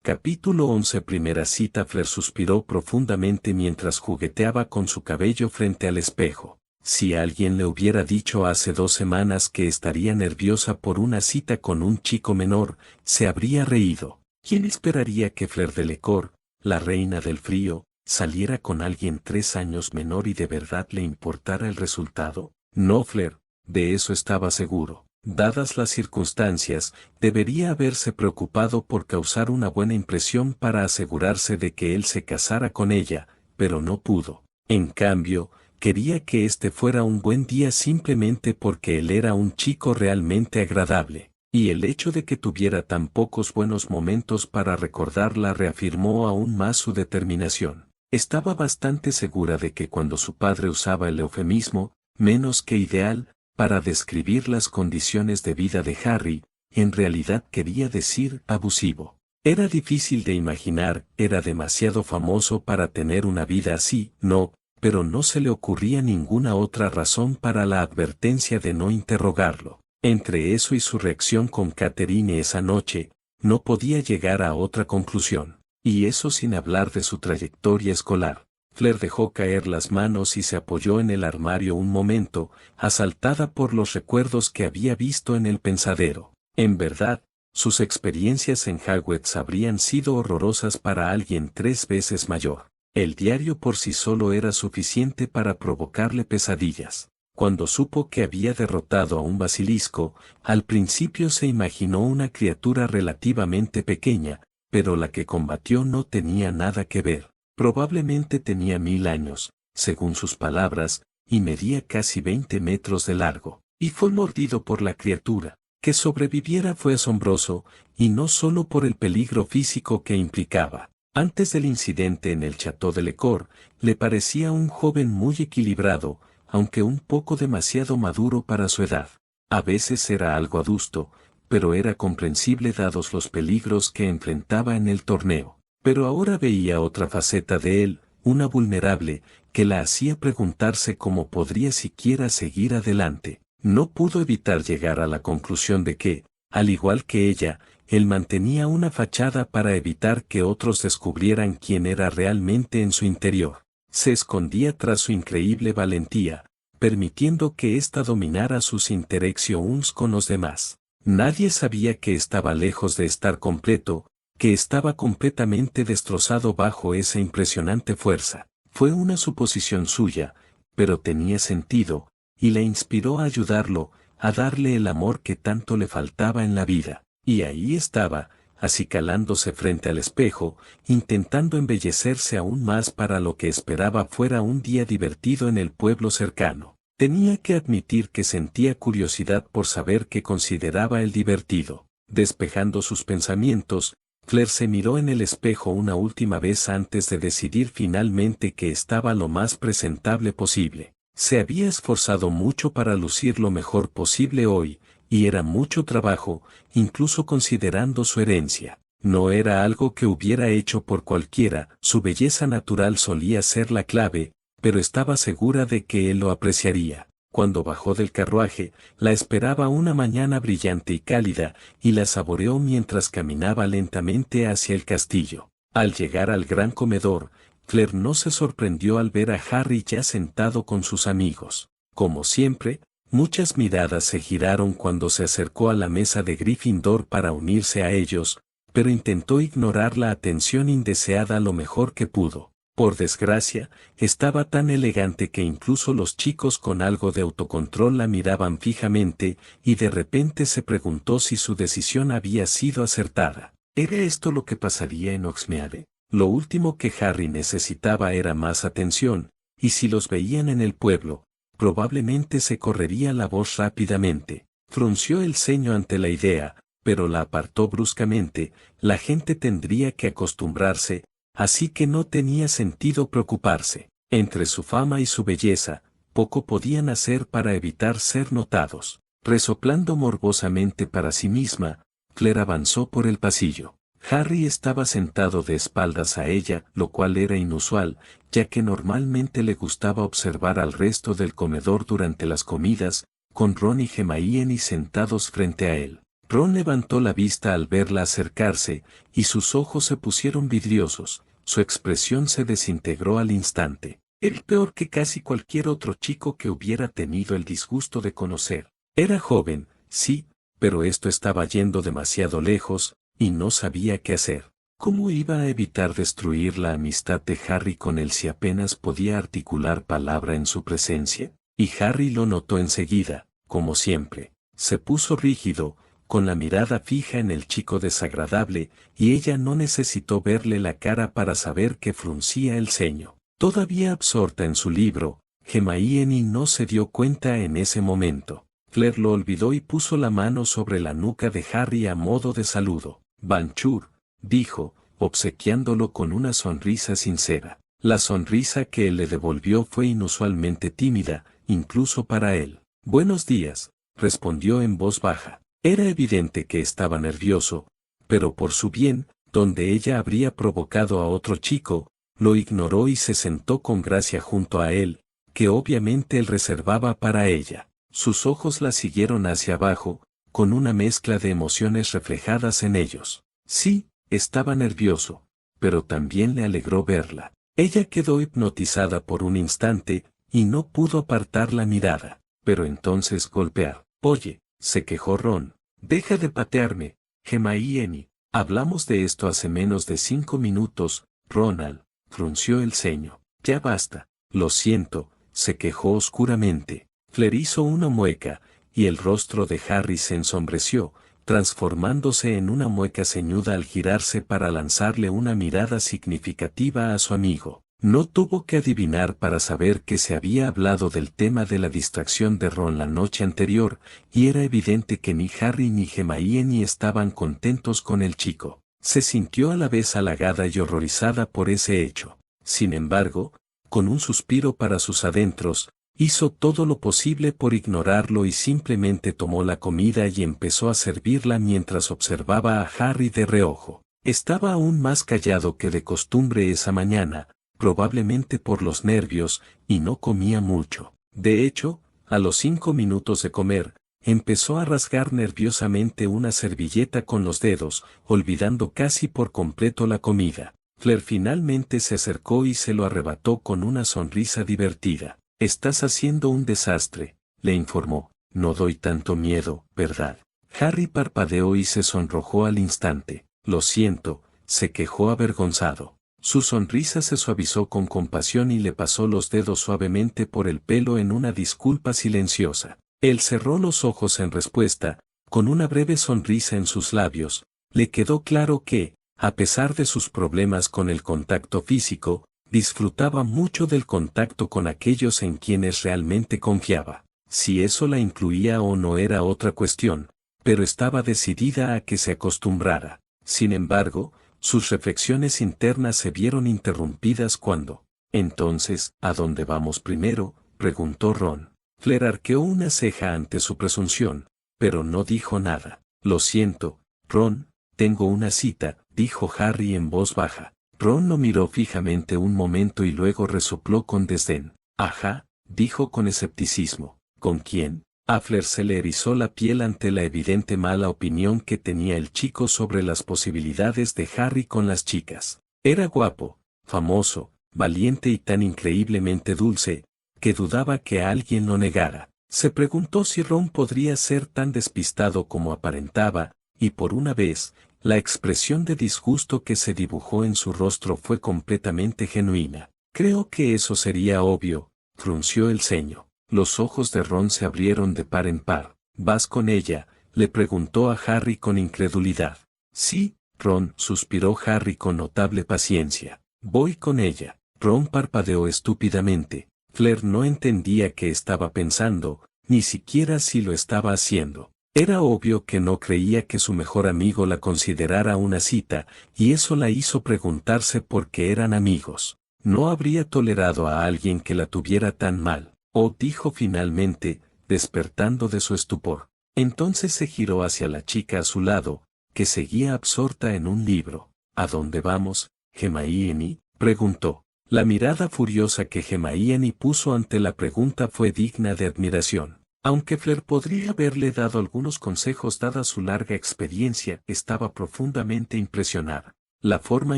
Capítulo 11. Primera cita. Fleur suspiró profundamente mientras jugueteaba con su cabello frente al espejo. Si alguien le hubiera dicho hace 2 semanas que estaría nerviosa por una cita con un chico menor, se habría reído. ¿Quién esperaría que Fleur Delacour, la reina del frío, saliera con alguien 3 años menor y de verdad le importara el resultado? No, Fleur, de eso estaba seguro. Dadas las circunstancias, debería haberse preocupado por causar una buena impresión para asegurarse de que él se casara con ella, pero no pudo. En cambio, quería que este fuera un buen día simplemente porque él era un chico realmente agradable, y el hecho de que tuviera tan pocos buenos momentos para recordarla reafirmó aún más su determinación. Estaba bastante segura de que cuando su padre usaba el eufemismo, menos que ideal, para describir las condiciones de vida de Harry, en realidad quería decir abusivo. Era difícil de imaginar, era demasiado famoso para tener una vida así, no, pero no se le ocurría ninguna otra razón para la advertencia de no interrogarlo. Entre eso y su reacción con Catherine esa noche, no podía llegar a otra conclusión. Y eso sin hablar de su trayectoria escolar. Fleur dejó caer las manos y se apoyó en el armario un momento, asaltada por los recuerdos que había visto en el pensadero. En verdad, sus experiencias en Hogwarts habrían sido horrorosas para alguien 3 veces mayor. El diario por sí solo era suficiente para provocarle pesadillas. Cuando supo que había derrotado a un basilisco, al principio se imaginó una criatura relativamente pequeña, pero la que combatió no tenía nada que ver. Probablemente tenía 1000 años, según sus palabras, y medía casi 20 metros de largo, y fue mordido por la criatura. Que sobreviviera fue asombroso, y no solo por el peligro físico que implicaba. Antes del incidente en el Château de Lecor, le parecía un joven muy equilibrado, aunque un poco demasiado maduro para su edad. A veces era algo adusto, pero era comprensible dados los peligros que enfrentaba en el torneo. Pero ahora veía otra faceta de él, una vulnerable, que la hacía preguntarse cómo podría siquiera seguir adelante. No pudo evitar llegar a la conclusión de que, al igual que ella, él mantenía una fachada para evitar que otros descubrieran quién era realmente en su interior. Se escondía tras su increíble valentía, permitiendo que ésta dominara sus interacciones con los demás. Nadie sabía que estaba lejos de estar completo, que estaba completamente destrozado bajo esa impresionante fuerza. Fue una suposición suya, pero tenía sentido, y le inspiró a ayudarlo, a darle el amor que tanto le faltaba en la vida. Y ahí estaba, acicalándose frente al espejo, intentando embellecerse aún más para lo que esperaba fuera un día divertido en el pueblo cercano. Tenía que admitir que sentía curiosidad por saber qué consideraba el divertido. Despejando sus pensamientos, Fleur se miró en el espejo una última vez antes de decidir finalmente que estaba lo más presentable posible. Se había esforzado mucho para lucir lo mejor posible hoy, y era mucho trabajo, incluso considerando su herencia. No era algo que hubiera hecho por cualquiera, su belleza natural solía ser la clave, pero estaba segura de que él lo apreciaría. Cuando bajó del carruaje, la esperaba una mañana brillante y cálida, y la saboreó mientras caminaba lentamente hacia el castillo. Al llegar al gran comedor, Fleur no se sorprendió al ver a Harry ya sentado con sus amigos. Como siempre, muchas miradas se giraron cuando se acercó a la mesa de Gryffindor para unirse a ellos, pero intentó ignorar la atención indeseada lo mejor que pudo. Por desgracia, estaba tan elegante que incluso los chicos con algo de autocontrol la miraban fijamente, y de repente se preguntó si su decisión había sido acertada. ¿Era esto lo que pasaría en Hogsmeade? Lo último que Harry necesitaba era más atención, y si los veían en el pueblo, probablemente se correría la voz rápidamente. Frunció el ceño ante la idea, pero la apartó bruscamente. La gente tendría que acostumbrarse, así que no tenía sentido preocuparse. Entre su fama y su belleza, poco podían hacer para evitar ser notados. Resoplando morbosamente para sí misma, Fleur avanzó por el pasillo. Harry estaba sentado de espaldas a ella, lo cual era inusual, ya que normalmente le gustaba observar al resto del comedor durante las comidas, con Ron y Hermione sentados frente a él. Ron levantó la vista al verla acercarse, y sus ojos se pusieron vidriosos, su expresión se desintegró al instante. Era peor que casi cualquier otro chico que hubiera tenido el disgusto de conocer. Era joven, sí, pero esto estaba yendo demasiado lejos, y no sabía qué hacer. ¿Cómo iba a evitar destruir la amistad de Harry con él si apenas podía articular palabra en su presencia? Y Harry lo notó enseguida, como siempre. Se puso rígido, con la mirada fija en el chico desagradable, y ella no necesitó verle la cara para saber que fruncía el ceño. Todavía absorta en su libro, Hermione no se dio cuenta en ese momento. Fleur lo olvidó y puso la mano sobre la nuca de Harry a modo de saludo. «Bonjour», dijo, obsequiándolo con una sonrisa sincera. La sonrisa que él le devolvió fue inusualmente tímida, incluso para él. «Buenos días», respondió en voz baja. Era evidente que estaba nervioso, pero por su bien, donde ella habría provocado a otro chico, lo ignoró y se sentó con gracia junto a él, que obviamente él reservaba para ella. Sus ojos la siguieron hacia abajo, con una mezcla de emociones reflejadas en ellos. Sí, estaba nervioso, pero también le alegró verla. Ella quedó hipnotizada por un instante, y no pudo apartar la mirada, pero entonces golpear. «Oye», se quejó Ron, «deja de patearme, Hermione. Hablamos de esto hace menos de 5 minutos, Ronald», frunció el ceño. «Ya basta». «Lo siento», se quejó oscuramente. Fleur hizo una mueca, y el rostro de Harry se ensombreció, transformándose en una mueca ceñuda al girarse para lanzarle una mirada significativa a su amigo. No tuvo que adivinar para saber que se había hablado del tema de la distracción de Ron la noche anterior, y era evidente que ni Harry ni Hermione estaban contentos con el chico. Se sintió a la vez halagada y horrorizada por ese hecho. Sin embargo, con un suspiro para sus adentros, hizo todo lo posible por ignorarlo y simplemente tomó la comida y empezó a servirla mientras observaba a Harry de reojo. Estaba aún más callado que de costumbre esa mañana, probablemente por los nervios, y no comía mucho. De hecho, a los 5 minutos de comer, empezó a rasgar nerviosamente una servilleta con los dedos, olvidando casi por completo la comida. Fleur finalmente se acercó y se lo arrebató con una sonrisa divertida. «Estás haciendo un desastre», le informó. «No doy tanto miedo, ¿verdad?». Harry parpadeó y se sonrojó al instante. «Lo siento», se quejó avergonzado. Su sonrisa se suavizó con compasión y le pasó los dedos suavemente por el pelo en una disculpa silenciosa. Él cerró los ojos en respuesta, con una breve sonrisa en sus labios. Le quedó claro que, a pesar de sus problemas con el contacto físico, disfrutaba mucho del contacto con aquellos en quienes realmente confiaba. Si eso la incluía o no era otra cuestión, pero estaba decidida a que se acostumbrara. Sin embargo, sus reflexiones internas se vieron interrumpidas cuando. «Entonces, ¿a dónde vamos primero?», preguntó Ron. Fleur arqueó una ceja ante su presunción, pero no dijo nada. «Lo siento, Ron, tengo una cita», dijo Harry en voz baja. Ron lo miró fijamente un momento y luego resopló con desdén. «Ajá», dijo con escepticismo. «¿Con quién?». A Fleur se le erizó la piel ante la evidente mala opinión que tenía el chico sobre las posibilidades de Harry con las chicas. Era guapo, famoso, valiente y tan increíblemente dulce, que dudaba que alguien lo negara. Se preguntó si Ron podría ser tan despistado como aparentaba, y por una vez, la expresión de disgusto que se dibujó en su rostro fue completamente genuina. «Creo que eso sería obvio», frunció el ceño. Los ojos de Ron se abrieron de par en par. «¿Vas con ella?», le preguntó a Harry con incredulidad. «Sí», Ron, suspiró Harry con notable paciencia. «Voy con ella». Ron parpadeó estúpidamente. Fleur no entendía qué estaba pensando, ni siquiera si lo estaba haciendo. Era obvio que no creía que su mejor amigo la considerara una cita, y eso la hizo preguntarse por qué eran amigos. No habría tolerado a alguien que la tuviera tan mal. «Oh», dijo finalmente, despertando de su estupor. Entonces se giró hacia la chica a su lado, que seguía absorta en un libro. «¿A dónde vamos, Hermione?», preguntó. La mirada furiosa que Hermione puso ante la pregunta fue digna de admiración. Aunque Fleur podría haberle dado algunos consejos dada su larga experiencia, estaba profundamente impresionada. La forma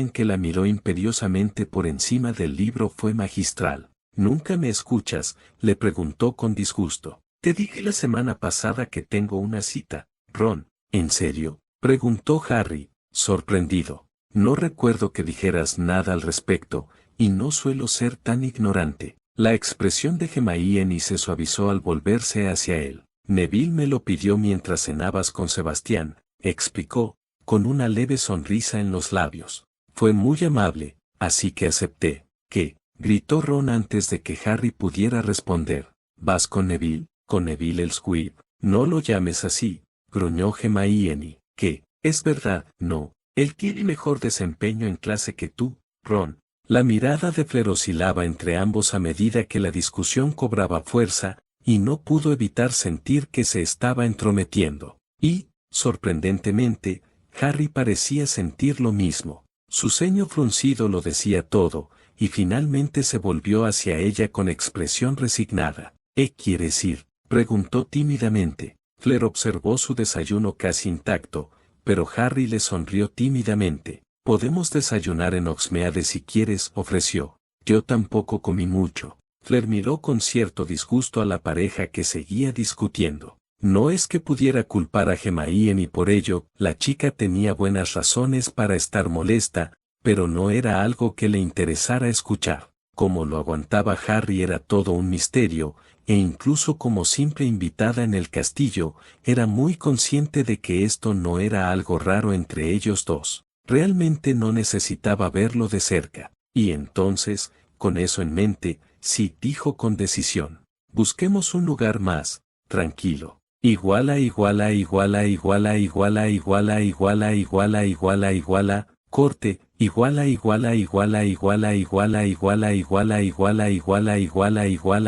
en que la miró imperiosamente por encima del libro fue magistral. ¿Nunca me escuchas?, le preguntó con disgusto. Te dije la semana pasada que tengo una cita, Ron. ¿En serio?, preguntó Harry, sorprendido. No recuerdo que dijeras nada al respecto, y no suelo ser tan ignorante. La expresión de Hermione se suavizó al volverse hacia él. Neville me lo pidió mientras cenabas con Sebastián, explicó, con una leve sonrisa en los labios. Fue muy amable, así que acepté. ¿Qué?, gritó Ron antes de que Harry pudiera responder. ¿Vas con Neville? Con Neville el Squib. No lo llames así, gruñó Hermione. ¿Qué? Es verdad, no. Él tiene mejor desempeño en clase que tú, Ron. La mirada de Fleur oscilaba entre ambos a medida que la discusión cobraba fuerza, y no pudo evitar sentir que se estaba entrometiendo. Y, sorprendentemente, Harry parecía sentir lo mismo. Su ceño fruncido lo decía todo, y finalmente se volvió hacia ella con expresión resignada. ¿Quieres ir?, preguntó tímidamente. Fleur observó su desayuno casi intacto, pero Harry le sonrió tímidamente. Podemos desayunar en Hogsmeade si quieres, ofreció. Yo tampoco comí mucho. Fleur miró con cierto disgusto a la pareja que seguía discutiendo. No es que pudiera culpar a Hermione por ello, la chica tenía buenas razones para estar molesta, pero no era algo que le interesara escuchar. Como lo aguantaba Harry era todo un misterio, e incluso como simple invitada en el castillo, era muy consciente de que esto no era algo raro entre ellos dos. Realmente no necesitaba verlo de cerca. Y entonces, con eso en mente, sí, dijo con decisión. Busquemos un lugar más tranquilo. Corte,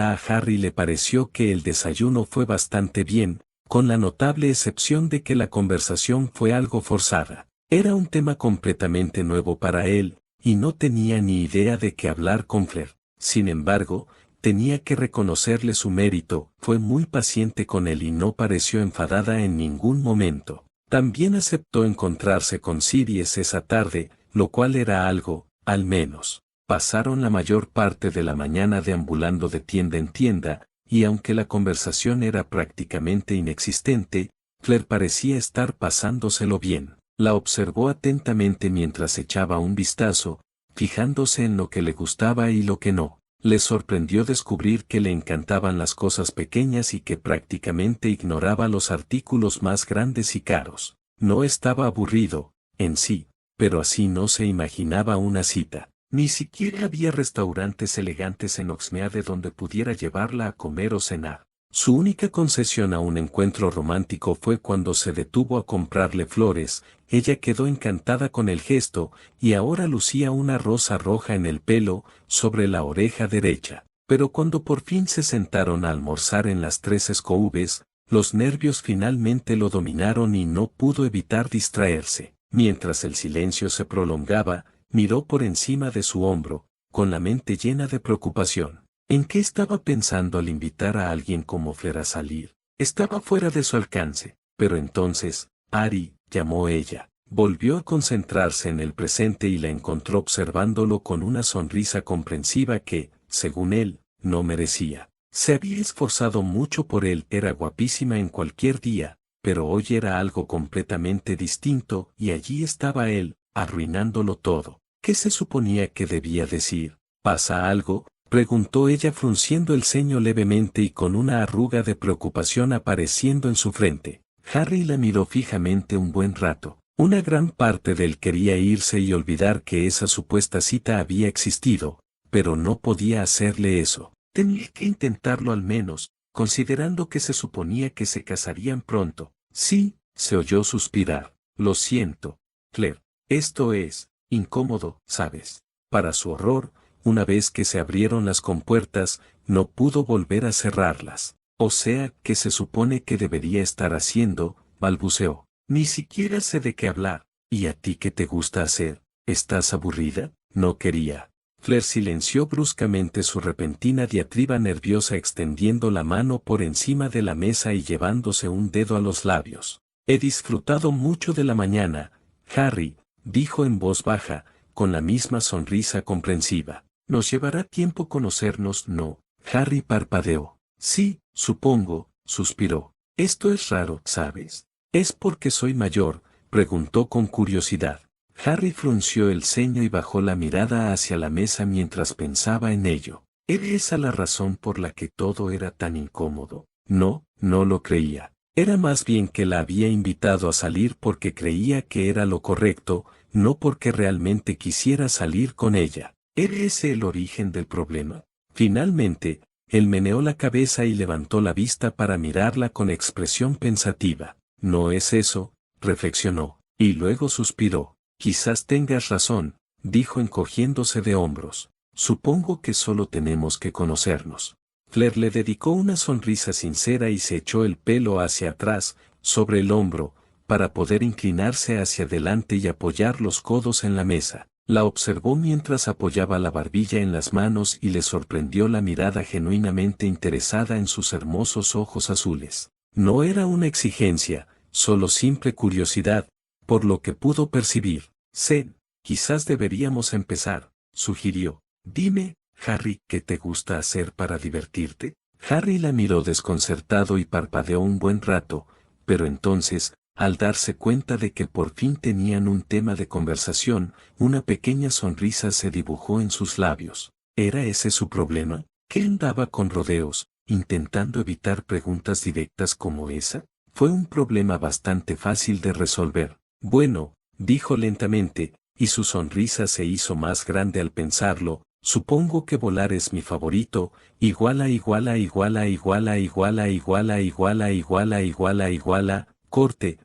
a Harry le pareció que el desayuno fue bastante bien, con la notable excepción de que la conversación fue algo forzada. Era un tema completamente nuevo para él, y no tenía ni idea de qué hablar con Fleur. Sin embargo, tenía que reconocerle su mérito, fue muy paciente con él y no pareció enfadada en ningún momento. También aceptó encontrarse con Sirius esa tarde, lo cual era algo, al menos. Pasaron la mayor parte de la mañana deambulando de tienda en tienda, y aunque la conversación era prácticamente inexistente, Fleur parecía estar pasándoselo bien. La observó atentamente mientras echaba un vistazo, fijándose en lo que le gustaba y lo que no. Le sorprendió descubrir que le encantaban las cosas pequeñas y que prácticamente ignoraba los artículos más grandes y caros. No estaba aburrido, en sí, pero así no se imaginaba una cita. Ni siquiera había restaurantes elegantes en Hogsmeade donde pudiera llevarla a comer o cenar. Su única concesión a un encuentro romántico fue cuando se detuvo a comprarle flores. Ella quedó encantada con el gesto, y ahora lucía una rosa roja en el pelo, sobre la oreja derecha. Pero cuando por fin se sentaron a almorzar en las 3 Scoubs, los nervios finalmente lo dominaron y no pudo evitar distraerse. Mientras el silencio se prolongaba, miró por encima de su hombro, con la mente llena de preocupación. ¿En qué estaba pensando al invitar a alguien como Fleur a salir? Estaba fuera de su alcance, pero entonces, Ari, llamó ella. Volvió a concentrarse en el presente y la encontró observándolo con una sonrisa comprensiva que, según él, no merecía. Se había esforzado mucho por él, era guapísima en cualquier día, pero hoy era algo completamente distinto y allí estaba él, arruinándolo todo. ¿Qué se suponía que debía decir? ¿Pasa algo?, preguntó ella frunciendo el ceño levemente y con una arruga de preocupación apareciendo en su frente. Harry la miró fijamente un buen rato. Una gran parte de él quería irse y olvidar que esa supuesta cita había existido, pero no podía hacerle eso. Tenía que intentarlo al menos, considerando que se suponía que se casarían pronto. Sí, se oyó suspirar. Lo siento, Claire. Esto es incómodo, ¿sabes? Para su horror, una vez que se abrieron las compuertas, no pudo volver a cerrarlas. O sea, ¿qué se supone que debería estar haciendo?, balbuceó. Ni siquiera sé de qué hablar. ¿Y a ti qué te gusta hacer? ¿Estás aburrida? No quería. Fleur silenció bruscamente su repentina diatriba nerviosa extendiendo la mano por encima de la mesa y llevándose un dedo a los labios. He disfrutado mucho de la mañana, Harry, dijo en voz baja, con la misma sonrisa comprensiva. Nos llevará tiempo conocernos, ¿no? Harry parpadeó. Sí, supongo, suspiró. Esto es raro, ¿sabes? ¿Es porque soy mayor? Preguntó con curiosidad. Harry frunció el ceño y bajó la mirada hacia la mesa mientras pensaba en ello. ¿Era esa la razón por la que todo era tan incómodo? No, no lo creía. Era más bien que la había invitado a salir porque creía que era lo correcto, no porque realmente quisiera salir con ella. ¿Era ese el origen del problema? Finalmente, él meneó la cabeza y levantó la vista para mirarla con expresión pensativa. No es eso, reflexionó, y luego suspiró. Quizás tengas razón, dijo encogiéndose de hombros. Supongo que solo tenemos que conocernos. Fleur le dedicó una sonrisa sincera y se echó el pelo hacia atrás, sobre el hombro, para poder inclinarse hacia adelante y apoyar los codos en la mesa. La observó mientras apoyaba la barbilla en las manos y le sorprendió la mirada genuinamente interesada en sus hermosos ojos azules. No era una exigencia, solo simple curiosidad, por lo que pudo percibir. Quizás deberíamos empezar, sugirió. Dime, Harry, ¿qué te gusta hacer para divertirte? Harry la miró desconcertado y parpadeó un buen rato, pero entonces, al darse cuenta de que por fin tenían un tema de conversación, una pequeña sonrisa se dibujó en sus labios. ¿Era ese su problema? ¿Que andaba con rodeos, intentando evitar preguntas directas como esa? Fue un problema bastante fácil de resolver. Bueno, dijo lentamente, y su sonrisa se hizo más grande al pensarlo. Supongo que volar es mi favorito, corte,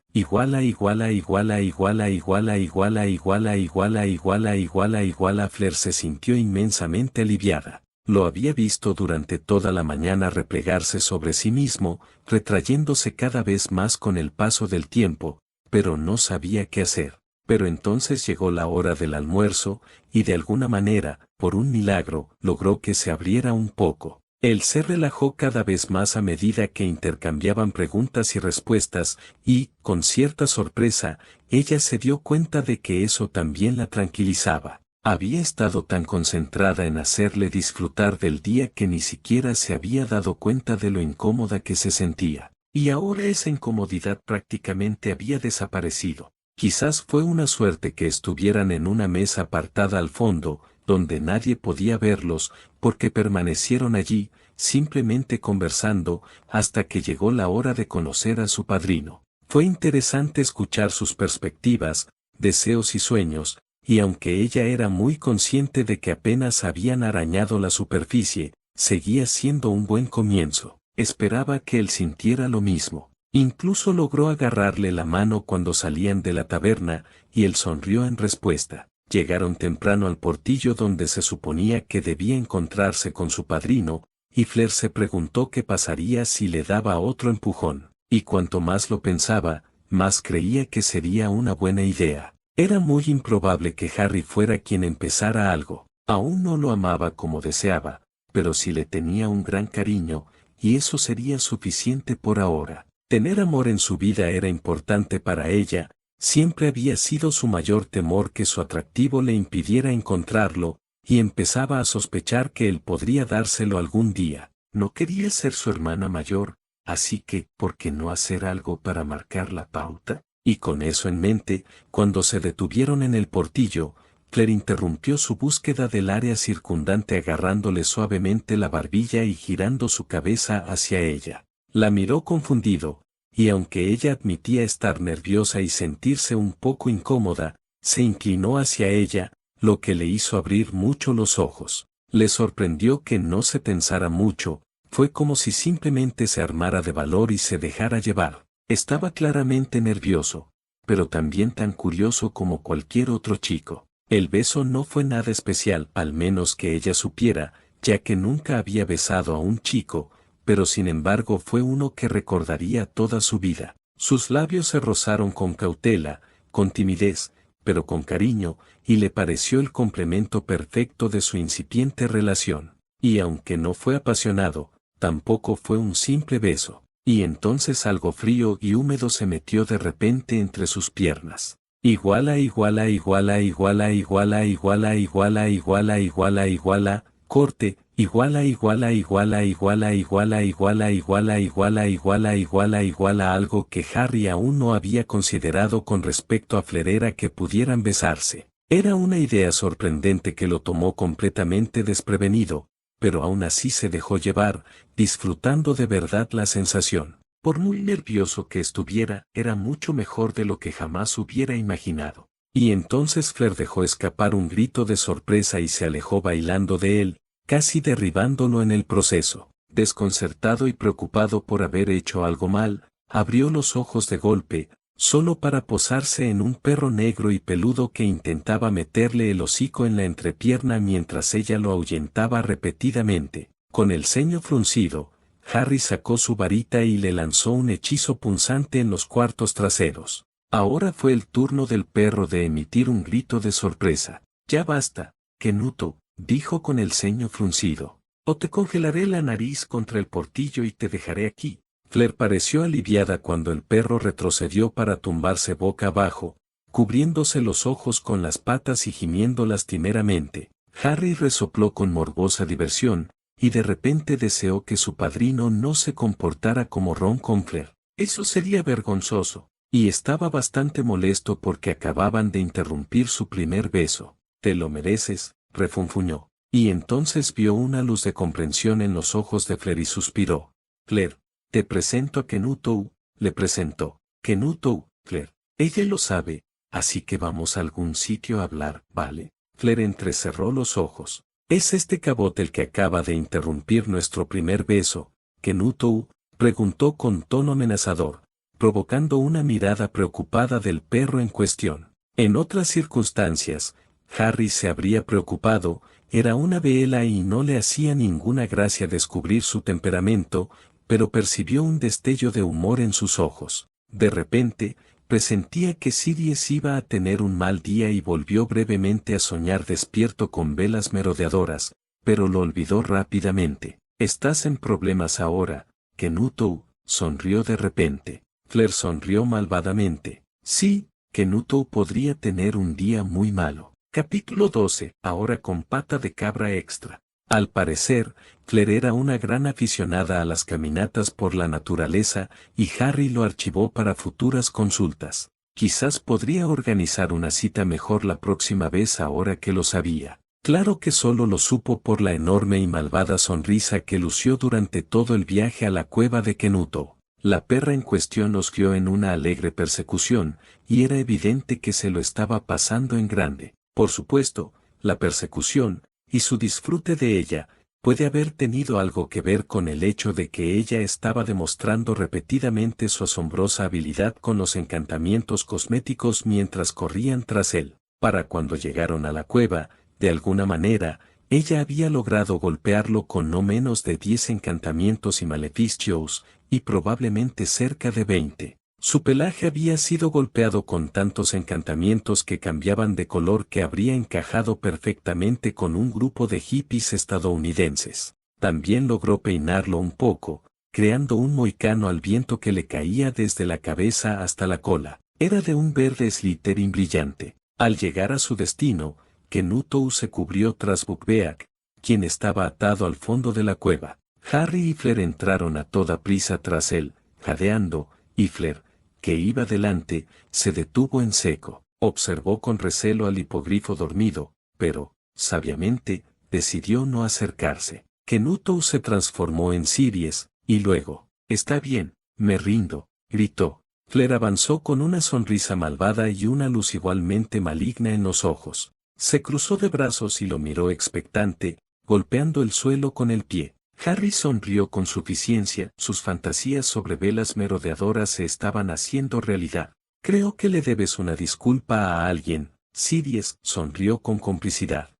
Fleur se sintió inmensamente aliviada. Lo había visto durante toda la mañana replegarse sobre sí mismo, retrayéndose cada vez más con el paso del tiempo, pero no sabía qué hacer. Pero entonces llegó la hora del almuerzo, y de alguna manera, por un milagro, logró que se abriera un poco. Él se relajó cada vez más a medida que intercambiaban preguntas y respuestas, y, con cierta sorpresa, ella se dio cuenta de que eso también la tranquilizaba. Había estado tan concentrada en hacerle disfrutar del día que ni siquiera se había dado cuenta de lo incómoda que se sentía. Y ahora esa incomodidad prácticamente había desaparecido. Quizás fue una suerte que estuvieran en una mesa apartada al fondo, donde nadie podía verlos, porque permanecieron allí, simplemente conversando, hasta que llegó la hora de conocer a su padrino. Fue interesante escuchar sus perspectivas, deseos y sueños, y aunque ella era muy consciente de que apenas habían arañado la superficie, seguía siendo un buen comienzo. Esperaba que él sintiera lo mismo. Incluso logró agarrarle la mano cuando salían de la taberna, y él sonrió en respuesta. Llegaron temprano al portillo donde se suponía que debía encontrarse con su padrino, y Fleur se preguntó qué pasaría si le daba otro empujón, y cuanto más lo pensaba, más creía que sería una buena idea. Era muy improbable que Harry fuera quien empezara algo. Aún no lo amaba como deseaba, pero sí le tenía un gran cariño, y eso sería suficiente por ahora. Tener amor en su vida era importante para ella, siempre había sido su mayor temor que su atractivo le impidiera encontrarlo, y empezaba a sospechar que él podría dárselo algún día. No quería ser su hermana mayor, así que, ¿por qué no hacer algo para marcar la pauta? Y con eso en mente, cuando se detuvieron en el portillo, Fleur interrumpió su búsqueda del área circundante agarrándole suavemente la barbilla y girando su cabeza hacia ella. La miró confundido, y aunque ella admitía estar nerviosa y sentirse un poco incómoda, se inclinó hacia ella, lo que le hizo abrir mucho los ojos. Le sorprendió que no se tensara mucho, fue como si simplemente se armara de valor y se dejara llevar. Estaba claramente nervioso, pero también tan curioso como cualquier otro chico. El beso no fue nada especial, al menos que ella supiera, ya que nunca había besado a un chico, pero sin embargo fue uno que recordaría toda su vida. Sus labios se rozaron con cautela, con timidez, pero con cariño, y le pareció el complemento perfecto de su incipiente relación. Y aunque no fue apasionado, tampoco fue un simple beso. Y entonces algo frío y húmedo se metió de repente entre sus piernas. Iguala, iguala, iguala, iguala, iguala, iguala, iguala, iguala, iguala, iguala, corte, iguala, iguala, iguala, iguala, iguala, iguala, iguala, iguala, iguala, iguala, iguala, algo que Harry aún no había considerado con respecto a Fleur era que pudieran besarse. Era una idea sorprendente que lo tomó completamente desprevenido, pero aún así se dejó llevar, disfrutando de verdad la sensación. Por muy nervioso que estuviera, era mucho mejor de lo que jamás hubiera imaginado. Y entonces Fleur dejó escapar un grito de sorpresa y se alejó bailando de él, casi derribándolo en el proceso. Desconcertado y preocupado por haber hecho algo mal, abrió los ojos de golpe, solo para posarse en un perro negro y peludo que intentaba meterle el hocico en la entrepierna mientras ella lo ahuyentaba repetidamente. Con el ceño fruncido, Harry sacó su varita y le lanzó un hechizo punzante en los cuartos traseros. Ahora fue el turno del perro de emitir un grito de sorpresa. «Ya basta, Kenuto», dijo con el ceño fruncido. «O te congelaré la nariz contra el portillo y te dejaré aquí». Fleur pareció aliviada cuando el perro retrocedió para tumbarse boca abajo, cubriéndose los ojos con las patas y gimiendo lastimeramente. Harry resopló con morbosa diversión, y de repente deseó que su padrino no se comportara como Ron con Fleur. Eso sería vergonzoso, y estaba bastante molesto porque acababan de interrumpir su primer beso. «Te lo mereces», refunfuñó, y entonces vio una luz de comprensión en los ojos de Fleur y suspiró. «Fleur, te presento a Kenuto», le presentó. «Kenuto, Fleur. Ella lo sabe, así que vamos a algún sitio a hablar, ¿vale?» Fleur entrecerró los ojos. «¿Es este cabot el que acaba de interrumpir nuestro primer beso, Kenuto?», preguntó con tono amenazador, provocando una mirada preocupada del perro en cuestión. En otras circunstancias, Harry se habría preocupado, era una vela y no le hacía ninguna gracia descubrir su temperamento, pero percibió un destello de humor en sus ojos. De repente, presentía que Sirius iba a tener un mal día y volvió brevemente a soñar despierto con velas merodeadoras, pero lo olvidó rápidamente. «Estás en problemas ahora, Kenuto», sonrió de repente. Fleur sonrió malvadamente. «Sí, Kenuto podría tener un día muy malo». Capítulo 12. Ahora con pata de cabra extra. Al parecer, Fleur era una gran aficionada a las caminatas por la naturaleza, y Harry lo archivó para futuras consultas. Quizás podría organizar una cita mejor la próxima vez ahora que lo sabía. Claro que solo lo supo por la enorme y malvada sonrisa que lució durante todo el viaje a la cueva de Kenuto. La perra en cuestión los guió en una alegre persecución, y era evidente que se lo estaba pasando en grande. Por supuesto, la persecución, y su disfrute de ella, puede haber tenido algo que ver con el hecho de que ella estaba demostrando repetidamente su asombrosa habilidad con los encantamientos cosméticos mientras corrían tras él. Para cuando llegaron a la cueva, de alguna manera, ella había logrado golpearlo con no menos de 10 encantamientos y maleficios, y probablemente cerca de 20. Su pelaje había sido golpeado con tantos encantamientos que cambiaban de color que habría encajado perfectamente con un grupo de hippies estadounidenses. También logró peinarlo un poco, creando un moicano al viento que le caía desde la cabeza hasta la cola. Era de un verde slytherin brillante. Al llegar a su destino, Kenuto se cubrió tras Buckbeak, quien estaba atado al fondo de la cueva. Harry y Fleur entraron a toda prisa tras él, jadeando, y Fleur, que iba delante, se detuvo en seco. Observó con recelo al hipogrifo dormido, pero, sabiamente, decidió no acercarse. Kenuto se transformó en Sirius, y luego, «Está bien, me rindo», gritó. Fleur avanzó con una sonrisa malvada y una luz igualmente maligna en los ojos. Se cruzó de brazos y lo miró expectante, golpeando el suelo con el pie. Harry sonrió con suficiencia, sus fantasías sobre velas merodeadoras se estaban haciendo realidad. «Creo que le debes una disculpa a alguien», Sirius sonrió con complicidad.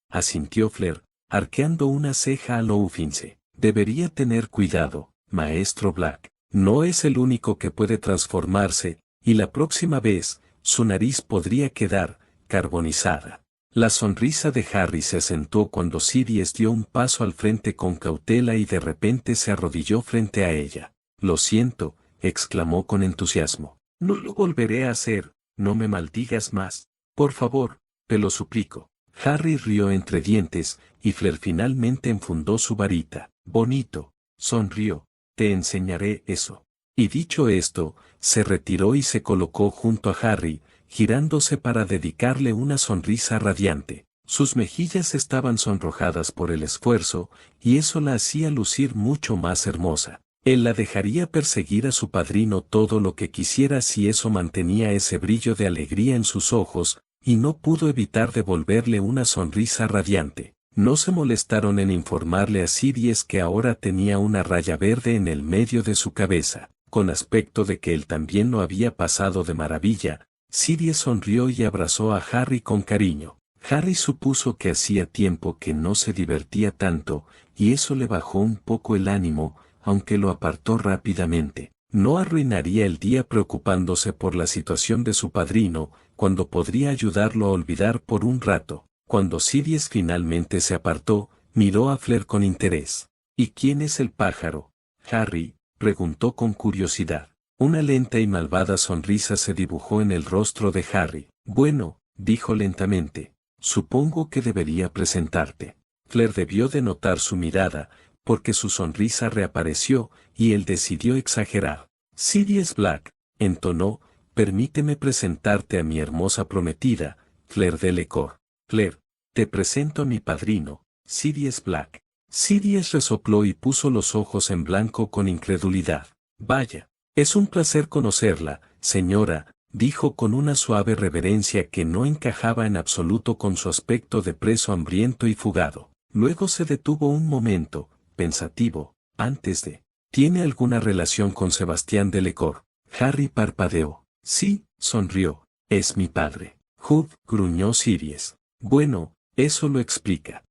Asintió Fleur, arqueando una ceja a lo Fince. «Debería tener cuidado, maestro Black. No es el único que puede transformarse, y la próxima vez, su nariz podría quedar carbonizada. La sonrisa de Harry se acentuó cuando Sidious dio un paso al frente con cautela y de repente se arrodilló frente a ella. «Lo siento», exclamó con entusiasmo. «No lo volveré a hacer, no me maldigas más. Por favor, te lo suplico». Harry rió entre dientes, y Fleur finalmente enfundó su varita. «Bonito», sonrió, «te enseñaré eso». Y dicho esto, se retiró y se colocó junto a Harry, girándose para dedicarle una sonrisa radiante. Sus mejillas estaban sonrojadas por el esfuerzo, y eso la hacía lucir mucho más hermosa. Él la dejaría perseguir a su padrino todo lo que quisiera si eso mantenía ese brillo de alegría en sus ojos, y no pudo evitar devolverle una sonrisa radiante. No se molestaron en informarle a Sidious que ahora tenía una raya verde en el medio de su cabeza. Con aspecto de que él también lo había pasado de maravilla, Sidious sonrió y abrazó a Harry con cariño. Harry supuso que hacía tiempo que no se divertía tanto, y eso le bajó un poco el ánimo, aunque lo apartó rápidamente. No arruinaría el día preocupándose por la situación de su padrino, cuando podría ayudarlo a olvidar por un rato. Cuando Sidious finalmente se apartó, miró a Fleur con interés. «¿Y quién es el pájaro, Harry?», preguntó con curiosidad. Una lenta y malvada sonrisa se dibujó en el rostro de Harry. «Bueno», dijo lentamente, «supongo que debería presentarte». Fleur debió de notar su mirada, porque su sonrisa reapareció, y él decidió exagerar. «Sidious Black», entonó, «permíteme presentarte a mi hermosa prometida, Fleur Delacour». «Fleur, te presento a mi padrino, Sidious Black». Sidious resopló y puso los ojos en blanco con incredulidad. «Vaya, es un placer conocerla, señora», dijo con una suave reverencia que no encajaba en absoluto con su aspecto de preso hambriento y fugado. Luego se detuvo un momento, pensativo, antes de... «¿Tiene alguna relación con Sebastián Delacour?». Harry parpadeó. «Sí», sonrió, «es mi padre». «Hugh», gruñó Sidious. «Bueno, eso lo explica».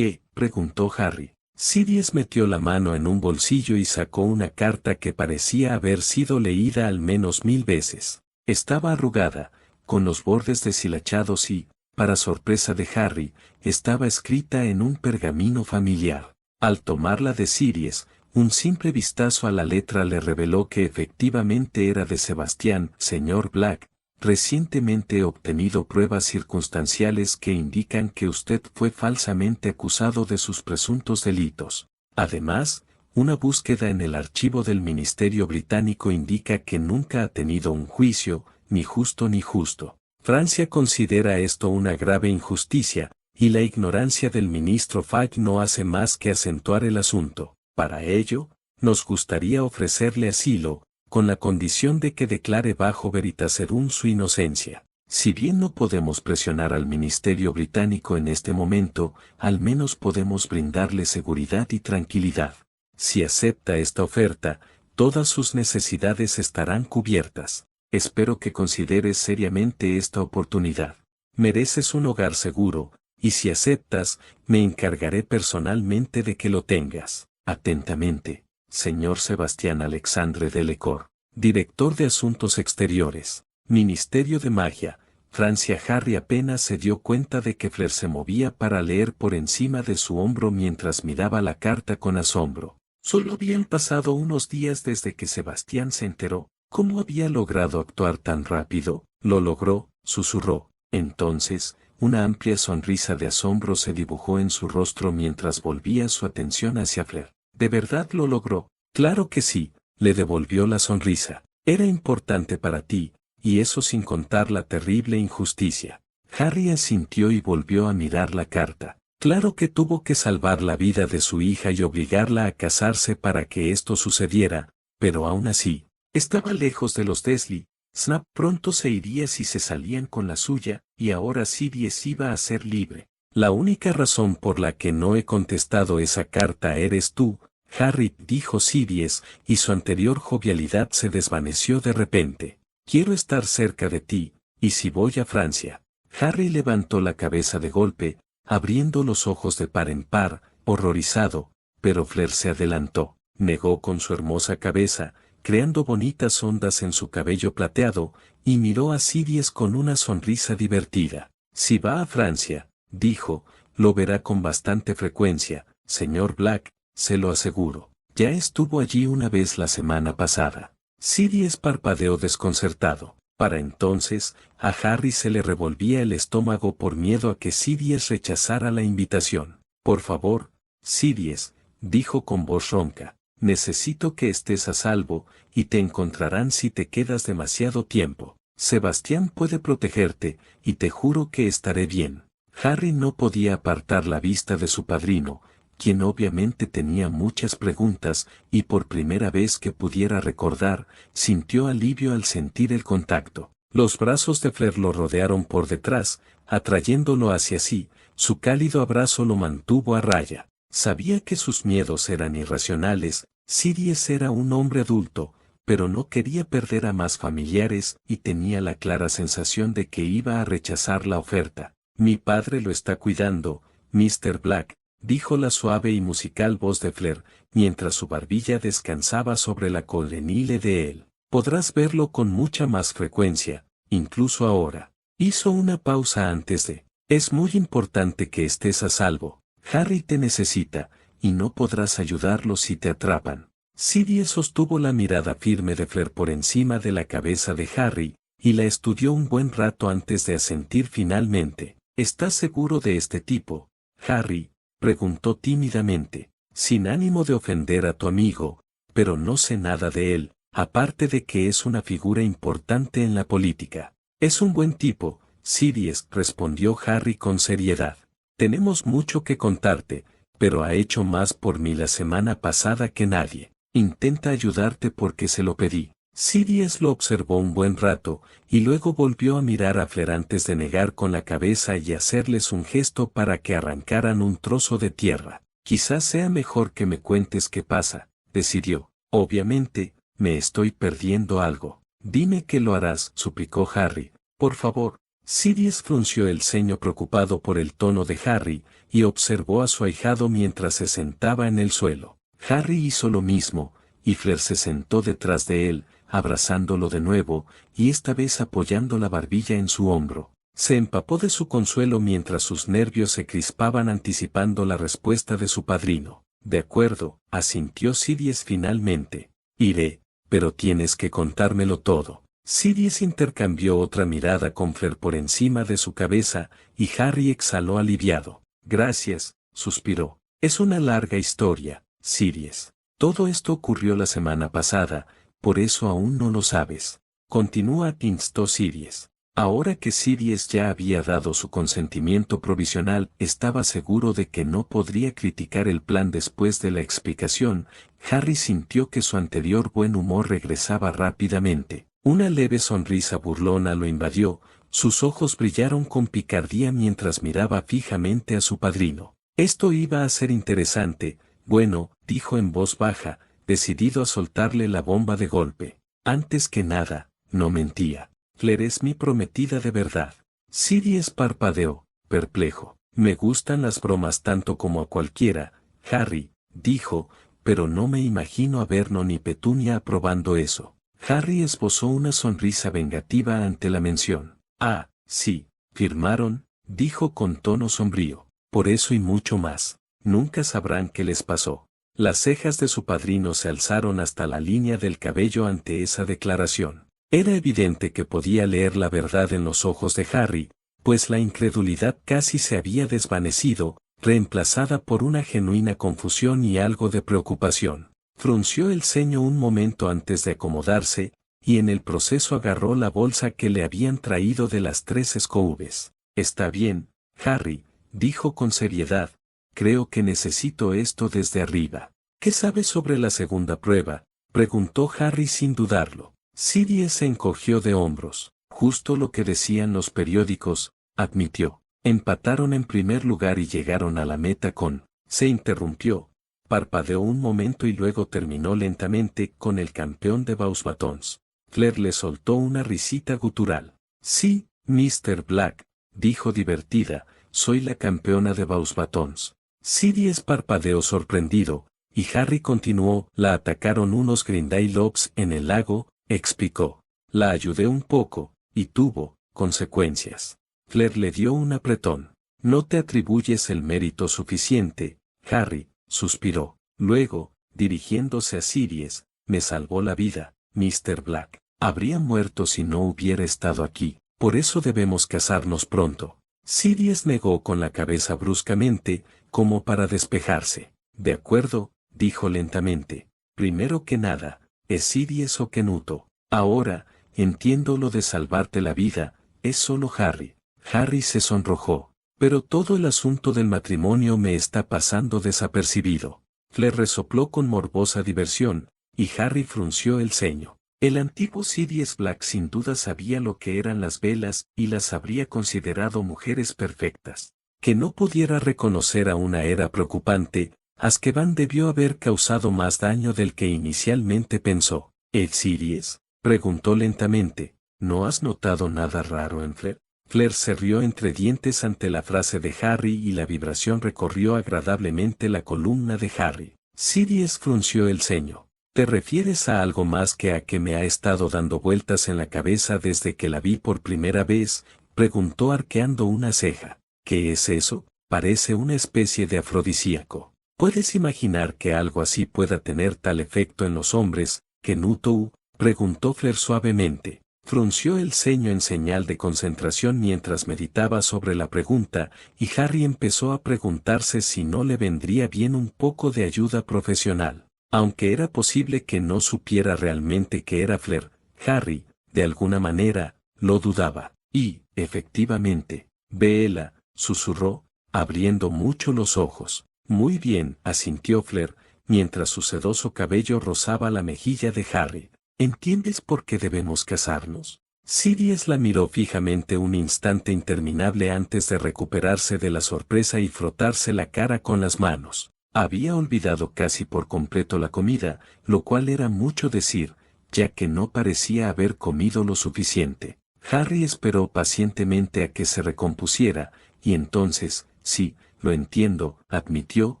Preguntó Harry. Sidious metió la mano en un bolsillo y sacó una carta que parecía haber sido leída al menos 1000 veces. Estaba arrugada, con los bordes deshilachados y, para sorpresa de Harry, estaba escrita en un pergamino familiar. Al tomarla de Sidious, un simple vistazo a la letra le reveló que efectivamente era de Sebastián, señor Black. «Recientemente he obtenido pruebas circunstanciales que indican que usted fue falsamente acusado de sus presuntos delitos. Además, una búsqueda en el archivo del Ministerio Británico indica que nunca ha tenido un juicio, ni justo ni justo. Francia considera esto una grave injusticia, y la ignorancia del ministro Fudge no hace más que acentuar el asunto. Para ello, nos gustaría ofrecerle asilo, con la condición de que declare bajo veritaserum su inocencia. Si bien no podemos presionar al Ministerio Británico en este momento, al menos podemos brindarle seguridad y tranquilidad. Si acepta esta oferta, todas sus necesidades estarán cubiertas. Espero que consideres seriamente esta oportunidad. Mereces un hogar seguro, y si aceptas, me encargaré personalmente de que lo tengas. Atentamente, señor Sebastián Alexandre Delacour, director de Asuntos Exteriores, Ministerio de Magia, Francia. Harry apenas se dio cuenta de que Fleur se movía para leer por encima de su hombro mientras miraba la carta con asombro. Solo habían pasado unos días desde que Sebastián se enteró. ¿Cómo había logrado actuar tan rápido? Lo logró, susurró. Entonces, una amplia sonrisa de asombro se dibujó en su rostro mientras volvía su atención hacia Fleur. ¿De verdad lo logró? Claro que sí, le devolvió la sonrisa. Era importante para ti, y eso sin contar la terrible injusticia. Harry asintió y volvió a mirar la carta. Claro que tuvo que salvar la vida de su hija y obligarla a casarse para que esto sucediera, pero aún así, estaba lejos de los Dursley. Snap pronto se iría si se salían con la suya, y ahora Sidious iba a ser libre. La única razón por la que no he contestado esa carta eres tú, Harry, dijo Sidious, y su anterior jovialidad se desvaneció de repente. Quiero estar cerca de ti, y si voy a Francia. Harry levantó la cabeza de golpe, abriendo los ojos de par en par, horrorizado, pero Fleur se adelantó, negó con su hermosa cabeza, creando bonitas ondas en su cabello plateado, y miró a Sidious con una sonrisa divertida. Si va a Francia, dijo, lo verá con bastante frecuencia, señor Black, se lo aseguro. Ya estuvo allí una vez la semana pasada. Sidious parpadeó desconcertado. Para entonces, a Harry se le revolvía el estómago por miedo a que Sidious rechazara la invitación. Por favor, Sidious, dijo con voz ronca, necesito que estés a salvo, y te encontrarán si te quedas demasiado tiempo. Sebastián puede protegerte, y te juro que estaré bien. Harry no podía apartar la vista de su padrino, quien obviamente tenía muchas preguntas, y por primera vez que pudiera recordar, sintió alivio al sentir el contacto. Los brazos de Fleur lo rodearon por detrás, atrayéndolo hacia sí, su cálido abrazo lo mantuvo a raya. Sabía que sus miedos eran irracionales, Sidious era un hombre adulto, pero no quería perder a más familiares y tenía la clara sensación de que iba a rechazar la oferta. Mi padre lo está cuidando, Mr. Black, dijo la suave y musical voz de Fleur, mientras su barbilla descansaba sobre la collenile de él. Podrás verlo con mucha más frecuencia, incluso ahora. Hizo una pausa antes de. Es muy importante que estés a salvo. Harry te necesita, y no podrás ayudarlo si te atrapan. Sidious sostuvo la mirada firme de Fleur por encima de la cabeza de Harry, y la estudió un buen rato antes de asentir finalmente. ¿Estás seguro de este tipo, Harry?, preguntó tímidamente, sin ánimo de ofender a tu amigo, pero no sé nada de él, aparte de que es una figura importante en la política. Es un buen tipo, Sidious, respondió Harry con seriedad. Tenemos mucho que contarte, pero ha hecho más por mí la semana pasada que nadie. Intenta ayudarte porque se lo pedí. Sidious lo observó un buen rato, y luego volvió a mirar a Fleur antes de negar con la cabeza y hacerles un gesto para que arrancaran un trozo de tierra. Quizás sea mejor que me cuentes qué pasa, decidió. Obviamente, me estoy perdiendo algo. Dime que lo harás, suplicó Harry. Por favor. Sidious frunció el ceño preocupado por el tono de Harry, y observó a su ahijado mientras se sentaba en el suelo. Harry hizo lo mismo, y Fleur se sentó detrás de él, abrazándolo de nuevo, y esta vez apoyando la barbilla en su hombro. Se empapó de su consuelo mientras sus nervios se crispaban anticipando la respuesta de su padrino. De acuerdo, asintió Sidious finalmente. Iré, pero tienes que contármelo todo. Sidious intercambió otra mirada con Fleur por encima de su cabeza, y Harry exhaló aliviado. Gracias, suspiró. Es una larga historia, Sidious. Todo esto ocurrió la semana pasada, por eso aún no lo sabes. Continúa, instó Sidious. Ahora que Sidious ya había dado su consentimiento provisional, estaba seguro de que no podría criticar el plan después de la explicación. Harry sintió que su anterior buen humor regresaba rápidamente. Una leve sonrisa burlona lo invadió, sus ojos brillaron con picardía mientras miraba fijamente a su padrino. Esto iba a ser interesante, bueno, dijo en voz baja, decidido a soltarle la bomba de golpe. Antes que nada, no mentía. Fleur es mi prometida de verdad. Sidious parpadeó, perplejo. Me gustan las bromas tanto como a cualquiera, Harry, dijo, pero no me imagino a Vernon ni Petunia aprobando eso. Harry esbozó una sonrisa vengativa ante la mención. Ah, sí, firmaron, dijo con tono sombrío. Por eso y mucho más. Nunca sabrán qué les pasó. Las cejas de su padrino se alzaron hasta la línea del cabello ante esa declaración. Era evidente que podía leer la verdad en los ojos de Harry, pues la incredulidad casi se había desvanecido, reemplazada por una genuina confusión y algo de preocupación. Frunció el ceño un momento antes de acomodarse, y en el proceso agarró la bolsa que le habían traído de las 3 Scoubs. Está bien, Harry, dijo con seriedad, creo que necesito esto desde arriba. ¿Qué sabes sobre la segunda prueba?, preguntó Harry sin dudarlo. Sidious se encogió de hombros. Justo lo que decían los periódicos, admitió. Empataron en primer lugar y llegaron a la meta con. Se interrumpió. Parpadeó un momento y luego terminó lentamente con el campeón de Beauxbatons. Fleur le soltó una risita gutural. Sí, Mr. Black, dijo divertida, soy la campeona de Beauxbatons. Sidious parpadeó sorprendido, y Harry continuó. La atacaron unos Grindelwalds en el lago, explicó. La ayudé un poco, y tuvo consecuencias. Fleur le dio un apretón. No te atribuyes el mérito suficiente, Harry, suspiró. Luego, dirigiéndose a Sirius, me salvó la vida, Mr. Black. Habría muerto si no hubiera estado aquí, por eso debemos casarnos pronto. Sirius negó con la cabeza bruscamente, como para despejarse. De acuerdo, dijo lentamente. Primero que nada, ¿es Sirius o Kenuto? Ahora, entiendo lo de salvarte la vida, es solo Harry. Harry se sonrojó. Pero todo el asunto del matrimonio me está pasando desapercibido. Fleur resopló con morbosa diversión, y Harry frunció el ceño. El antiguo Sirius Black sin duda sabía lo que eran las velas y las habría considerado mujeres perfectas. Que no pudiera reconocer a una era preocupante. Azkaban debió haber causado más daño del que inicialmente pensó. ¿El Sirius? Preguntó lentamente. ¿No has notado nada raro en Fleur? Fleur se rió entre dientes ante la frase de Harry y la vibración recorrió agradablemente la columna de Harry. Sirius frunció el ceño. ¿Te refieres a algo más que a que me ha estado dando vueltas en la cabeza desde que la vi por primera vez? Preguntó arqueando una ceja. ¿Qué es eso? Parece una especie de afrodisíaco. ¿Puedes imaginar que algo así pueda tener tal efecto en los hombres? ¿Kenuto? Preguntó Fleur suavemente. Frunció el ceño en señal de concentración mientras meditaba sobre la pregunta, y Harry empezó a preguntarse si no le vendría bien un poco de ayuda profesional. Aunque era posible que no supiera realmente que era Fleur, Harry, de alguna manera, lo dudaba. Y, efectivamente, Bella, susurró, abriendo mucho los ojos. Muy bien, asintió Fleur, mientras su sedoso cabello rozaba la mejilla de Harry. ¿Entiendes por qué debemos casarnos? Sirius la miró fijamente un instante interminable antes de recuperarse de la sorpresa y frotarse la cara con las manos. Había olvidado casi por completo la comida, lo cual era mucho decir, ya que no parecía haber comido lo suficiente. Harry esperó pacientemente a que se recompusiera, y entonces, sí, lo entiendo, admitió,